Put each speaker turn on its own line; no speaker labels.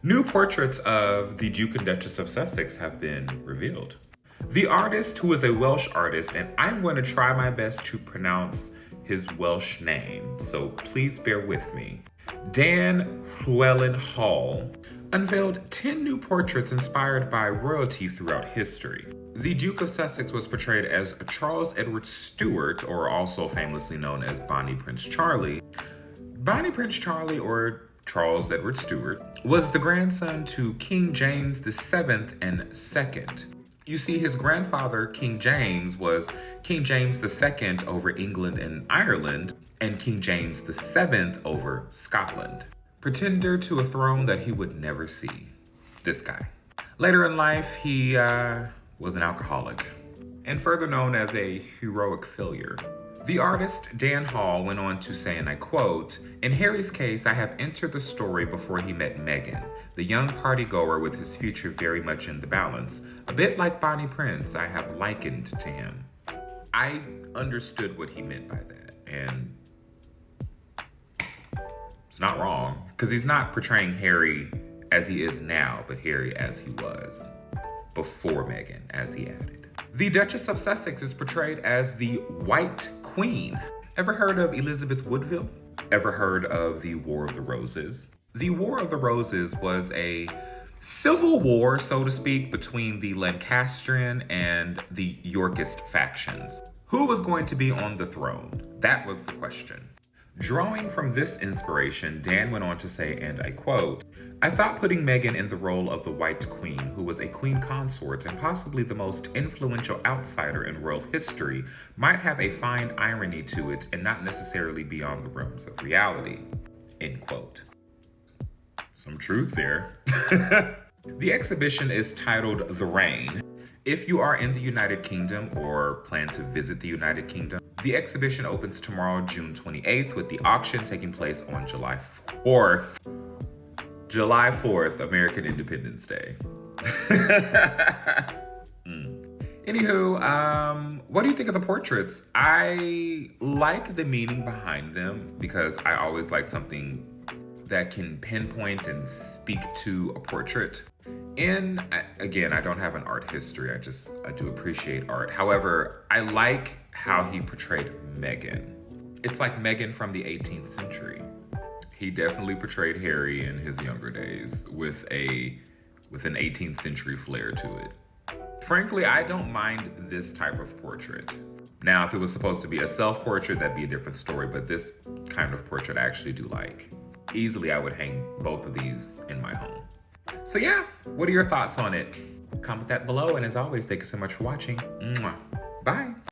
New portraits of the Duke and Duchess of Sussex have been revealed. The artist, who is a Welsh artist, and I'm going to try my best to pronounce his Welsh name, so please bear with me. Dan Llewellyn Hall unveiled 10 new portraits inspired by royalty throughout history. The Duke of Sussex was portrayed as Charles Edward Stuart, or also famously known as Bonnie Prince Charlie. Bonnie Prince Charlie, or Charles Edward Stuart, was the grandson to King James VII and II. You see, his grandfather, King James, was King James II over England and Ireland, and King James VII over Scotland. Pretender to a throne that he would never see. This guy. Later in life, he was an alcoholic, and further known as a heroic failure. The artist, Dan Hall, went on to say, and I quote, "In Harry's case, I have entered the story before he met Meghan, the young partygoer with his future very much in the balance. A bit like Bonnie Prince, I have likened to him." I understood what he meant by that, and it's not wrong, because he's not portraying Harry as he is now, but Harry as he was before Meghan, as he added. The Duchess of Sussex is portrayed as the White Queen. Ever heard of Elizabeth Woodville? Ever heard of the War of the Roses? The War of the Roses was a civil war, so to speak, between the Lancastrian and the Yorkist factions. Who was going to be on the throne? That was the question. Drawing from this inspiration, Dan went on to say, and I quote, "I thought putting Meghan in the role of the White Queen, who was a queen consort and possibly the most influential outsider in world history, might have a fine irony to it and not necessarily beyond the realms of reality." End quote. Some truth there. The exhibition is titled The Reign. If you are in the United Kingdom or plan to visit the United Kingdom, the exhibition opens tomorrow, June 28th, with the auction taking place on July 4th. July 4th, American Independence Day. Anywho, what do you think of the portraits? I like the meaning behind them because I always like something that can pinpoint and speak to a portrait. And again, I don't have an art history. I do appreciate art. However, I like how he portrayed Meghan. It's like Meghan from the 18th century. He definitely portrayed Harry in his younger days with an 18th century flair to it. Frankly, I don't mind this type of portrait. Now, if it was supposed to be a self-portrait, that'd be a different story, but this kind of portrait I actually do like. Easily, I would hang both of these in my home. So yeah, what are your thoughts on it? Comment that below, and as always, thank you so much for watching. Mwah. Bye.